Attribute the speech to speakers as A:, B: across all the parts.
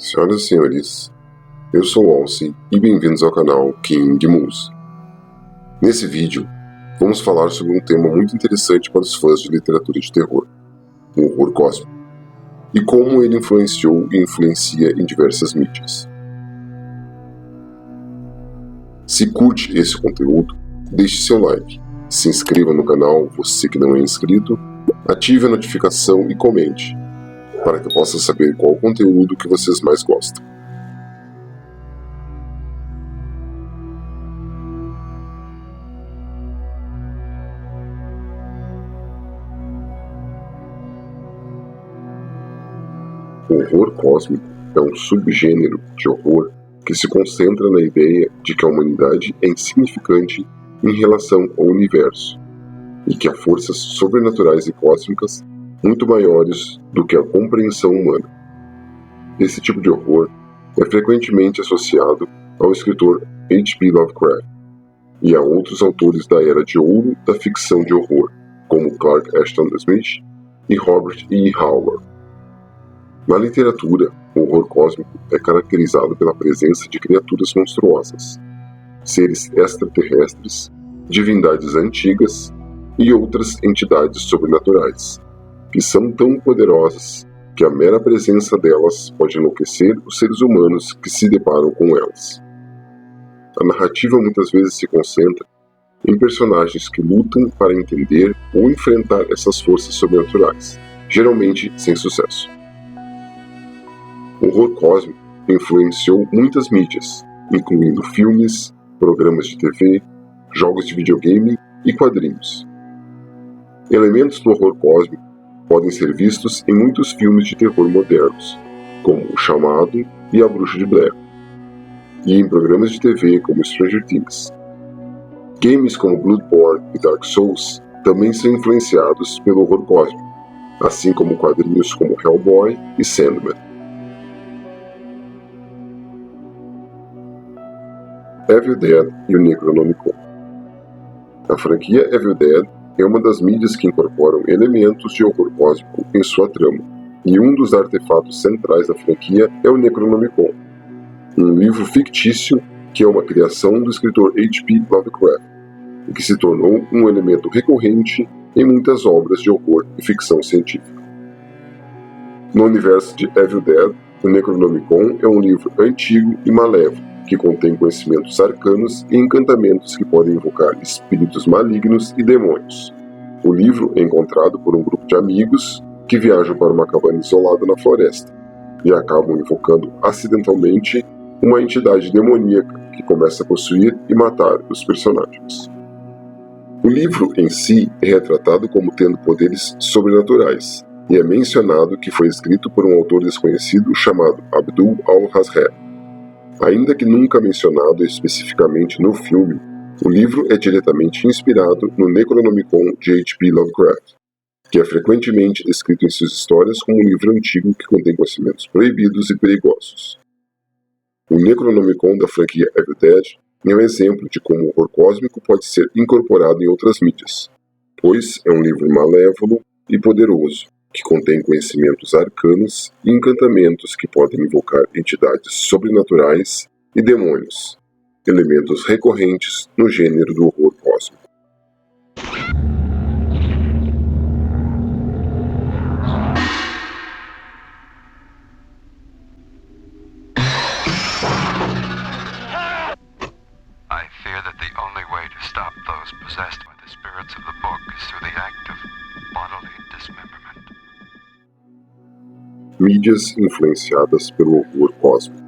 A: Senhoras e senhores, eu sou Alci e bem-vindos ao canal King Moose. Nesse vídeo, vamos falar sobre um tema muito interessante para os fãs de literatura de terror, o horror cósmico, e como ele influenciou e influencia em diversas mídias. Se curte esse conteúdo, deixe seu like, se inscreva no canal, você que não é inscrito, ative a notificação e comente, para que eu possa saber qual o conteúdo que vocês mais gostam. O horror cósmico é um subgênero de horror que se concentra na ideia de que a humanidade é insignificante em relação ao universo e que há forças sobrenaturais e cósmicas muito maiores do que a compreensão humana. Esse tipo de horror é frequentemente associado ao escritor H.P. Lovecraft e a outros autores da Era de Ouro da ficção de horror, como Clark Ashton Smith e Robert E. Howard. Na literatura, o horror cósmico é caracterizado pela presença de criaturas monstruosas, seres extraterrestres, divindades antigas e outras entidades sobrenaturais, que são tão poderosas que a mera presença delas pode enlouquecer os seres humanos que se deparam com elas. A narrativa muitas vezes se concentra em personagens que lutam para entender ou enfrentar essas forças sobrenaturais, geralmente sem sucesso. O horror cósmico influenciou muitas mídias, incluindo filmes, programas de TV, jogos de videogame e quadrinhos. Elementos do horror cósmico podem ser vistos em muitos filmes de terror modernos, como O Chamado e A Bruxa de Blair, e em programas de TV como Stranger Things. Games como Bloodborne e Dark Souls também são influenciados pelo horror cósmico, assim como quadrinhos como Hellboy e Sandman. Evil Dead e o Necronomicon. A franquia Evil Dead é uma das mídias que incorporam elementos de horror cósmico em sua trama, e um dos artefatos centrais da franquia é o Necronomicon, um livro fictício que é uma criação do escritor H.P. Lovecraft, e que se tornou um elemento recorrente em muitas obras de horror e ficção científica. No universo de Evil Dead, o Necronomicon é um livro antigo e malévolo, que contém conhecimentos arcanos e encantamentos que podem invocar espíritos malignos e demônios. O livro é encontrado por um grupo de amigos que viajam para uma cabana isolada na floresta e acabam invocando acidentalmente uma entidade demoníaca que começa a possuir e matar os personagens. O livro em si é retratado como tendo poderes sobrenaturais e é mencionado que foi escrito por um autor desconhecido chamado Abdul al-Hazred. Ainda que nunca mencionado especificamente no filme, o livro é diretamente inspirado no Necronomicon de H.P. Lovecraft, que é frequentemente descrito em suas histórias como um livro antigo que contém conhecimentos proibidos e perigosos. O Necronomicon da franquia Evil Dead é um exemplo de como o horror cósmico pode ser incorporado em outras mídias, pois é um livro malévolo e poderoso, que contém conhecimentos arcanos e encantamentos que podem invocar entidades sobrenaturais e demônios, elementos recorrentes no gênero do horror cósmico.
B: I fear that the only way to stop those possessed by the spirits of the book is through the act of bodily dismemberment.
A: Mídias influenciadas pelo horror cósmico.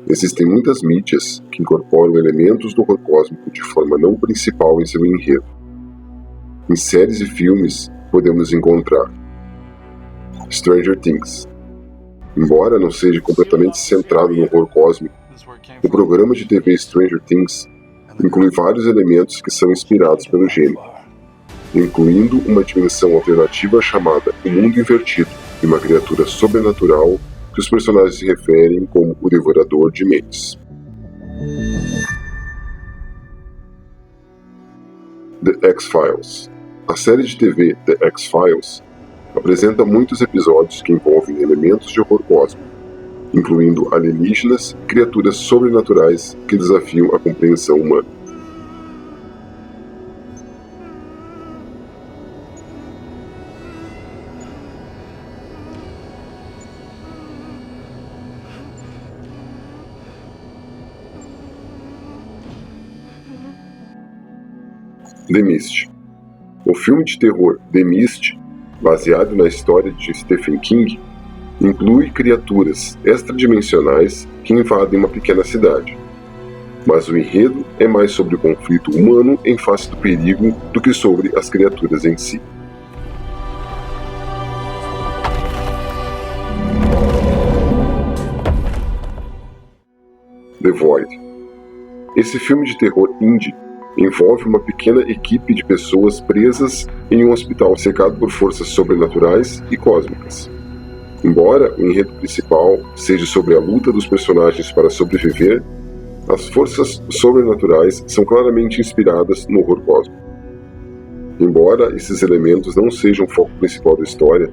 A: Existem muitas mídias que incorporam elementos do horror cósmico de forma não principal em seu enredo. Em séries e filmes, podemos encontrar Stranger Things. Embora não seja completamente centrado no horror cósmico, o programa de TV Stranger Things inclui vários elementos que são inspirados pelo gênero, incluindo uma dimensão alternativa chamada o Mundo Invertido, e uma criatura sobrenatural que os personagens se referem como o Devorador de Mentes. The X-Files. A série de TV The X-Files apresenta muitos episódios que envolvem elementos de horror cósmico, incluindo alienígenas e criaturas sobrenaturais que desafiam a compreensão humana. The Mist. O filme de terror The Mist, baseado na história de Stephen King, inclui criaturas extradimensionais que invadem uma pequena cidade. Mas o enredo é mais sobre o conflito humano em face do perigo do que sobre as criaturas em si. The Void. Esse filme de terror indie envolve uma pequena equipe de pessoas presas em um hospital cercado por forças sobrenaturais e cósmicas. Embora o enredo principal seja sobre a luta dos personagens para sobreviver, as forças sobrenaturais são claramente inspiradas no horror cósmico. Embora esses elementos não sejam o foco principal da história,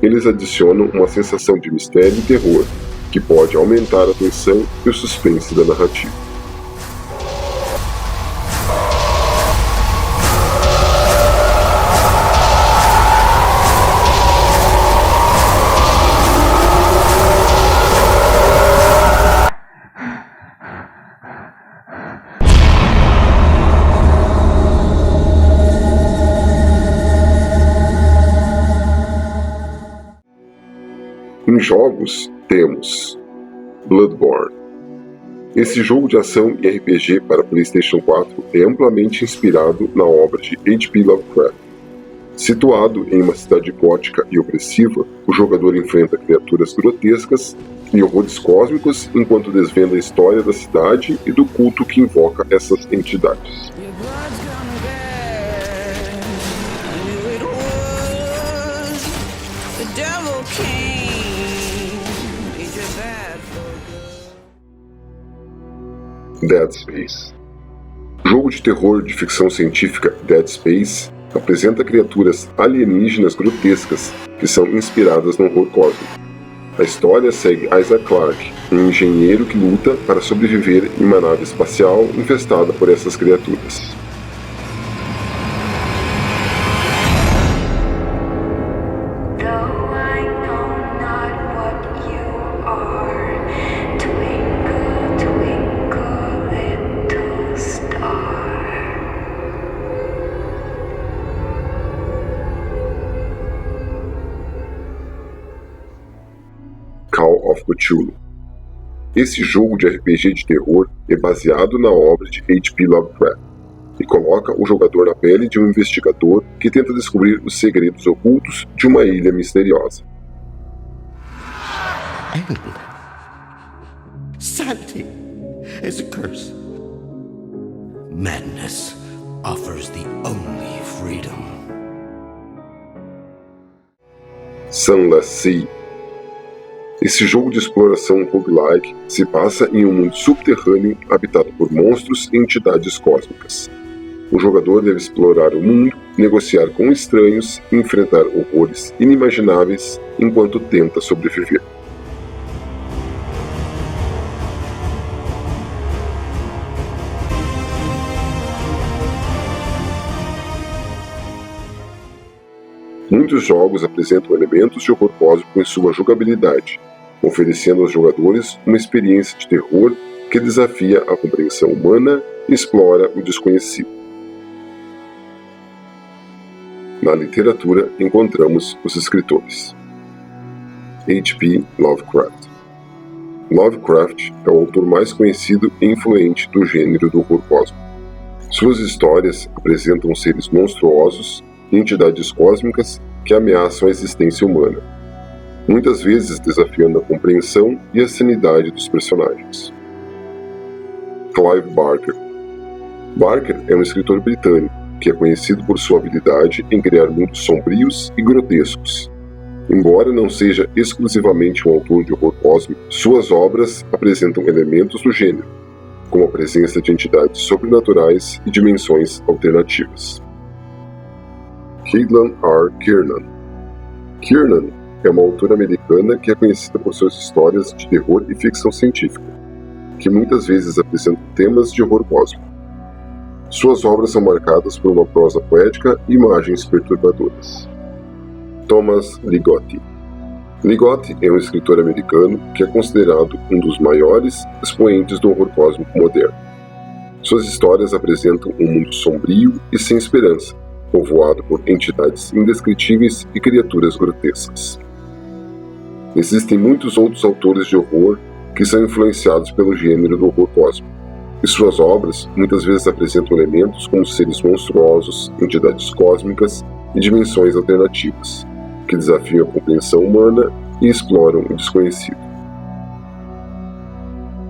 A: eles adicionam uma sensação de mistério e terror que pode aumentar a tensão e o suspense da narrativa. Em jogos, temos Bloodborne. Esse jogo de ação e RPG para PlayStation 4 é amplamente inspirado na obra de H.P. Lovecraft. Situado em uma cidade gótica e opressiva, o jogador enfrenta criaturas grotescas e horrores cósmicos enquanto desvenda a história da cidade e do culto que invoca essas entidades. Dead Space. O jogo de terror de ficção científica Dead Space apresenta criaturas alienígenas grotescas que são inspiradas no horror cósmico. A história segue Isaac Clarke, um engenheiro que luta para sobreviver em uma nave espacial infestada por essas criaturas. Call of Cthulhu. Esse jogo de RPG de terror é baseado na obra de H.P. Lovecraft e coloca o jogador na pele de um investigador que tenta descobrir os segredos ocultos de uma ilha misteriosa.
C: Sanity is a curse. Madness offers the only freedom.
A: Sunless Sea. Esse jogo de exploração roguelike se passa em um mundo subterrâneo habitado por monstros e entidades cósmicas. O jogador deve explorar o mundo, negociar com estranhos e enfrentar horrores inimagináveis enquanto tenta sobreviver. Muitos jogos apresentam elementos de horror cósmico em sua jogabilidade, oferecendo aos jogadores uma experiência de terror que desafia a compreensão humana e explora o desconhecido. Na literatura, encontramos os escritores. H.P. Lovecraft. Lovecraft é o autor mais conhecido e influente do gênero do horror cósmico. Suas histórias apresentam seres monstruosos e entidades cósmicas que ameaçam a existência humana, muitas vezes desafiando a compreensão e a sanidade dos personagens. Clive Barker. Barker é um escritor britânico que é conhecido por sua habilidade em criar mundos sombrios e grotescos. Embora não seja exclusivamente um autor de horror cósmico, suas obras apresentam elementos do gênero, como a presença de entidades sobrenaturais e dimensões alternativas. Caitlin R. Kiernan. Kiernan é uma autora americana que é conhecida por suas histórias de terror e ficção científica, que muitas vezes apresentam temas de horror cósmico. Suas obras são marcadas por uma prosa poética e imagens perturbadoras. Thomas Ligotti. Ligotti é um escritor americano que é considerado um dos maiores expoentes do horror cósmico moderno. Suas histórias apresentam um mundo sombrio e sem esperança, povoado por entidades indescritíveis e criaturas grotescas. Existem muitos outros autores de horror que são influenciados pelo gênero do horror cósmico, e suas obras muitas vezes apresentam elementos como seres monstruosos, entidades cósmicas e dimensões alternativas, que desafiam a compreensão humana e exploram o desconhecido.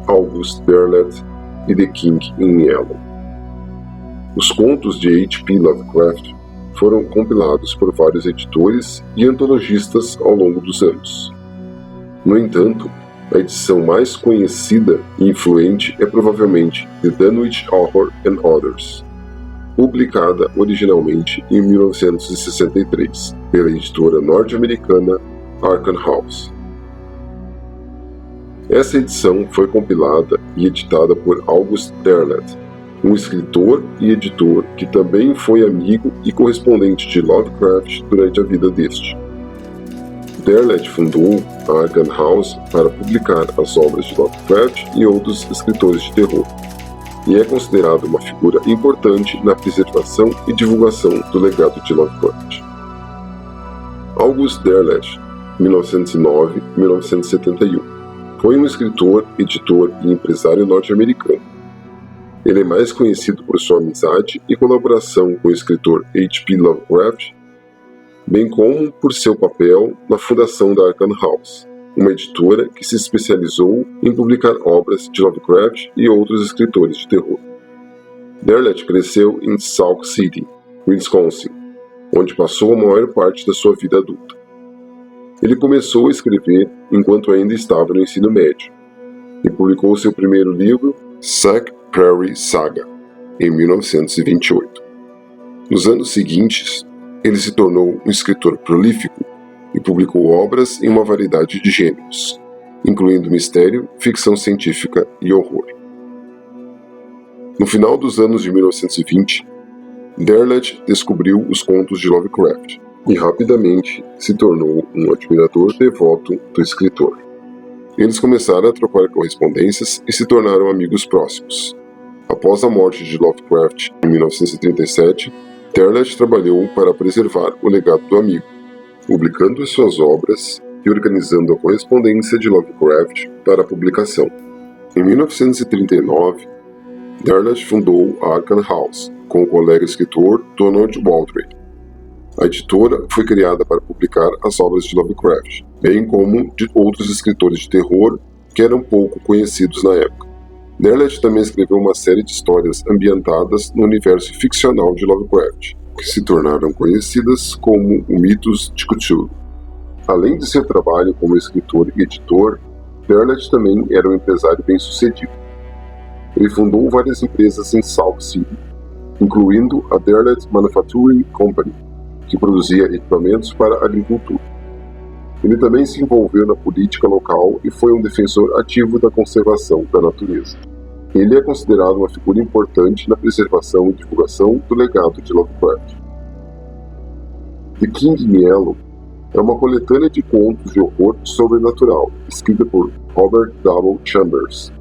A: August Derleth e The King in Yellow. Os contos de H.P. Lovecraft foram compilados por vários editores e antologistas ao longo dos anos. No entanto, a edição mais conhecida e influente é provavelmente The Dunwich Horror and Others, publicada originalmente em 1963 pela editora norte-americana Arkham House. Essa edição foi compilada e editada por August Derleth, um escritor e editor que também foi amigo e correspondente de Lovecraft durante a vida deste. Derleth fundou a Arkham House para publicar as obras de Lovecraft e outros escritores de terror, e é considerado uma figura importante na preservação e divulgação do legado de Lovecraft. August Derleth, 1909-1971, foi um escritor, editor e empresário norte-americano. Ele é mais conhecido por sua amizade e colaboração com o escritor H.P. Lovecraft, bem como por seu papel na fundação da Arkham House, uma editora que se especializou em publicar obras de Lovecraft e outros escritores de terror. Derleth cresceu em Sauk City, Wisconsin, onde passou a maior parte da sua vida adulta. Ele começou a escrever enquanto ainda estava no ensino médio, e publicou seu primeiro livro, Sauk Prairie Saga, em 1928. Nos anos seguintes, ele se tornou um escritor prolífico e publicou obras em uma variedade de gêneros, incluindo mistério, ficção científica e horror. No final dos anos de 1920, Derleth descobriu os contos de Lovecraft e rapidamente se tornou um admirador devoto do escritor. Eles começaram a trocar correspondências e se tornaram amigos próximos. Após a morte de Lovecraft em 1937, Derleth trabalhou para preservar o legado do amigo, publicando suas obras e organizando a correspondência de Lovecraft para a publicação. Em 1939, Derleth fundou a Arkham House com o colega escritor Donald Waldron. A editora foi criada para publicar as obras de Lovecraft, bem como de outros escritores de terror que eram pouco conhecidos na época. Derleth também escreveu uma série de histórias ambientadas no universo ficcional de Lovecraft, que se tornaram conhecidas como o Mitos de Cthulhu. Além de seu trabalho como escritor e editor, Derleth também era um empresário bem-sucedido. Ele fundou várias empresas em Sauk City, incluindo a Derleth Manufacturing Company, que produzia equipamentos para a agricultura. Ele também se envolveu na política local e foi um defensor ativo da conservação da natureza. Ele é considerado uma figura importante na preservação e divulgação do legado de Lovecraft. The King in Yellow é uma coletânea de contos de horror sobrenatural, escrita por Robert W. Chambers.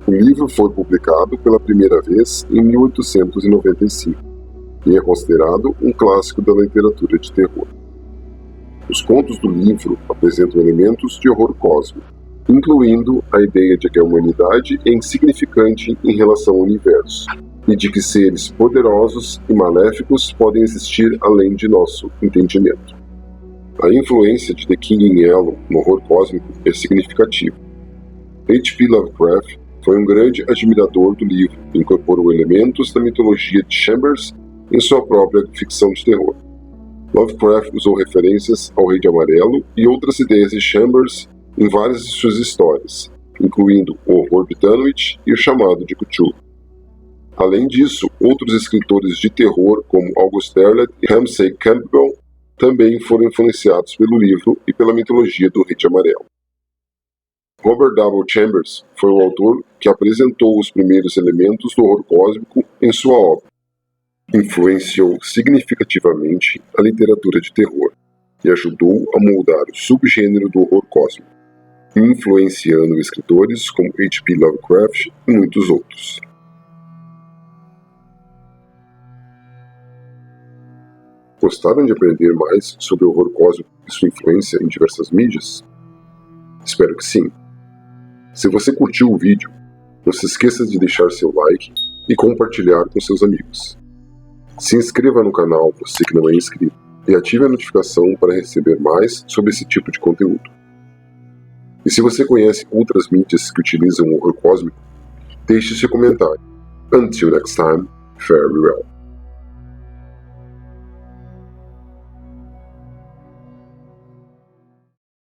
A: O livro foi publicado pela primeira vez em 1895 e é considerado um clássico da literatura de terror. Os contos do livro apresentam elementos de horror cósmico, incluindo a ideia de que a humanidade é insignificante em relação ao universo, e de que seres poderosos e maléficos podem existir além de nosso entendimento. A influência de The King in Yellow no horror cósmico é significativa. H.P. Lovecraft foi um grande admirador do livro e incorporou elementos da mitologia de Chambers em sua própria ficção de terror. Lovecraft usou referências ao Rei de Amarelo e outras ideias de Chambers em várias de suas histórias, incluindo o horror de Dunwich e o chamado de Cthulhu. Além disso, outros escritores de terror como August Derleth e Ramsay Campbell também foram influenciados pelo livro e pela mitologia do Rede Amarelo. Robert W. Chambers foi o autor que apresentou os primeiros elementos do horror cósmico em sua obra. Influenciou significativamente a literatura de terror e ajudou a moldar o subgênero do horror cósmico, influenciando escritores como H.P. Lovecraft e muitos outros. Gostaram de aprender mais sobre o horror cósmico e sua influência em diversas mídias? Espero que sim. Se você curtiu o vídeo, não se esqueça de deixar seu like e compartilhar com seus amigos. Se inscreva no canal, você que não é inscrito, e ative a notificação para receber mais sobre esse tipo de conteúdo. E se você conhece outras mídias que utilizam o horror cósmico, deixe seu comentário. Until next time, fare well.